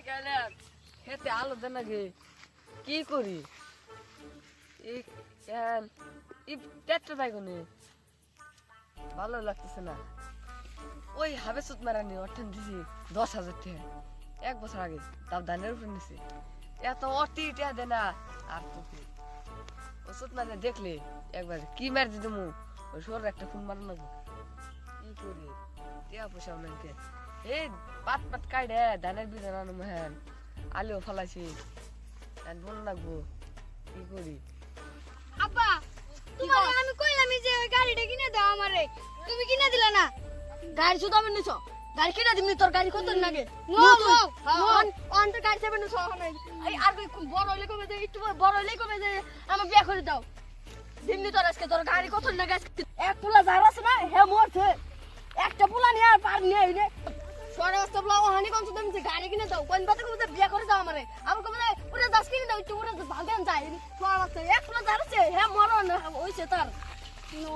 গেলাম খেতে আলো দেন নাকি কি করি এই পেটটা পাই কোনে ভালো লাগতেছে না। ওই হাবে সুত মারানি অর্থাৎ দিছি 10,000 টাকা 1 বছর আগে তাও ধানের উপর নিছি এত অতি টাকা দে না। আর তো কি ওষুধ মানে দেখলে একবার কি মার দিত মু ওই শরীর একটা ফোন মারো না কি করি টিয়া পয়সা নাকি এই পাত পাত কাটে ধানের বীজ আনানো মেহেন আলুও ফলাইছি বল লাগবো কি করি। আব্বা তোমারে আমি কইলাম যে গাড়িটা কিনে দাও আমারে তুমি কিনে দিলা না। গাড়ি শুধু আমি নিছো গাড়ি কিনা দিমনি তোর গাড়ি কত লাগে নো অন তো গাড়ি সেভেন নিছো এই আর কই বড় হইলে কবে যে একটু বড় হইলে কবে যে আমি বিয়ে করে দাও দিমনি তোর আজকে তোর গাড়ি কত লাগে এক পোলা যার আছে না হে মরছে একটা পোলা নিয়ে আর পার নিয়ে আইলে সরে আসতে পোলা ও হানি কোন তুমি গাড়ি কিনে দাও কোন বাতে কবে বিয়ে করে দাও আমারে আমার কবে পুরো 10 কিনে দাও একটু পুরো ভাগেন যায় সরে আসতে এক পোলা যার আছে হে মরন হইছে তার নো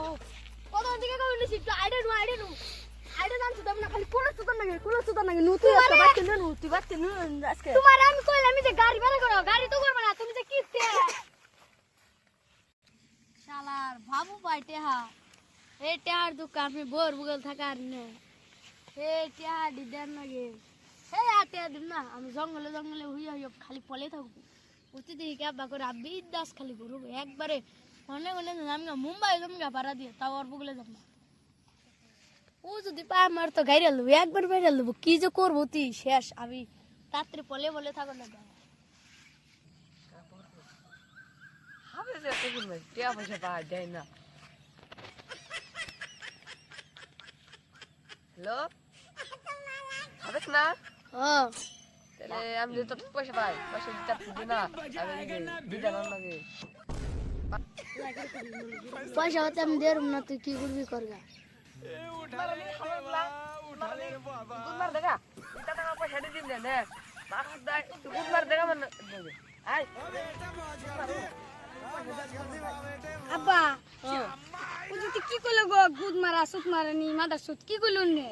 কত দিকে কবে নিছি আইডা নো আইডা জানছো তুমি না খালি কোন সুতন নাকি নুতি একটা বাচ্চা নে নুতি বাচ্চা নে আজকে তোমারে আমি কইলাম যে গাড়ি ভাড়া করো গাড়ি তো করবে না তুমি যে কিস্তি শালার বাবু পাইতে হা এই টেহার দোকান আমি বোর বুগল থাকার নে এই টেহা দিদার লাগে হে আতে দিম না আমি জঙ্গলে হইয়া খালি পলে থাকবো উঠতে দেখি ক্যাব করে আবি দাস খালি ঘুরবো একবারে অনেক আমি মুম্বাই জমগা ভাড়া দিয়ে তাও ওর বুগলে যাব না ও যদি পায় আমার তো গাড়ি আলবো একবার বেড়ে আলবো কি যে করবো তুই শেষ আমি রাত্রে পলে থাকো না হবে যে তখন ভাই টিয়া পয়সা পাওয়া যায় না। হ্যালো হবে না হ্যাঁ তাহলে আমি যদি তোর পয়সা পাই পয়সা দিতে দিবি না আমি দিতে না লাগে পয়সা হতে আমি দেব না তুই কি করবি করগা গুদমার দেখা এটা টাকা পয়সা দিয়ে দিবি না বাস দাই তুই গুদমার দেখা মানে আই আব্বা ও যদি কি কইলো গো গুদ মারা সুত মারানি মাদার সুত কি কইলো নে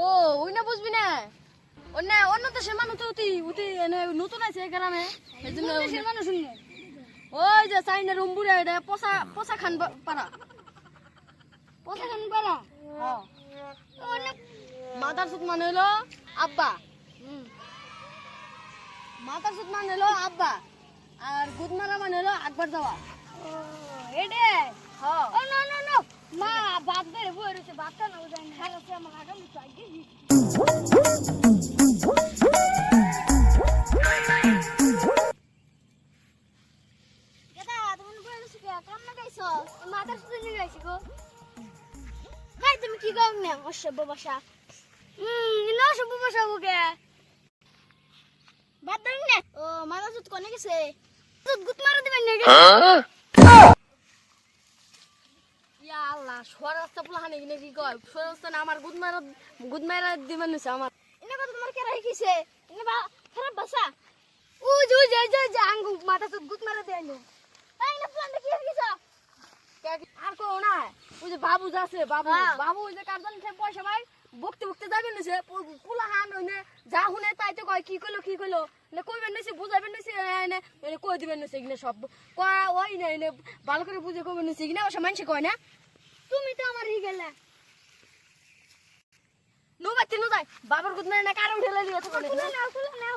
ও ওই না বুঝবি না অন্য দেশে মানুষ উতি এনে নতুন আছে গ্রামে এজন্য দেশের মানুষ শুননে ওই যে চাইনা রুমবুরে এটা পোসা খান পারা কথা খান পারা হ্যাঁ অনেক মাদার সুত মানে হলো আব্বা মাদার সুত মানে হলো আব্বা আর গুদমারা মানে হলো আকবার যাওয়া এডে হ্যাঁ ও নো মা বাপ বের বই রইছে বাপটা না উজাই না হালছে আমার আগাম চাই গেছি দাদা তুমি বই রইছে কে কাম না গাইছো মাদার সুত নিয়ে গাইছি গো হাই তুমি কি গাও না অসভ্য ভাষা না অসভ্য ভাষা ওকে বাদ দাও না ও মাদার সুত কোনে গেছে সুত গুত মারা দিবেন না ইয়া আল্লাহ সরাস্তা পোলা হানি কিনে কি কয় সরাস্তা না আমার গুদমারা দিবেন নিছে আমার এনে কথা তোমার কে রাখিছে এনে বা খারাপ ভাষা ও যে আঙ্গু মাথা সুত গুত মারা দেয়নো তাই না প্ল্যান কি হইছে আর কো না ওই যে বাবু যাচ্ছে হ্যাঁ। বাবু ওই যে কার্জন খেয়ে পয়সা পাই বকতে যাবেন নিছে পোলা হান ওইনে যা হুনে তাই তো কয় কি কইলো না কইবেন নিছে বুঝাবেন নিছে এনে এনে কই দিবেন নিছে ইগনে সব কয় ওই না এনে ভালো করে বুঝে কইবেন নিছে ইগনে ওসব মানুষ কয় না তুমি তো আমার হি গেলা নো বাচ্চা নো যাই বাবার গুদনা না কারণ ঢেলে দিয়েছে নাও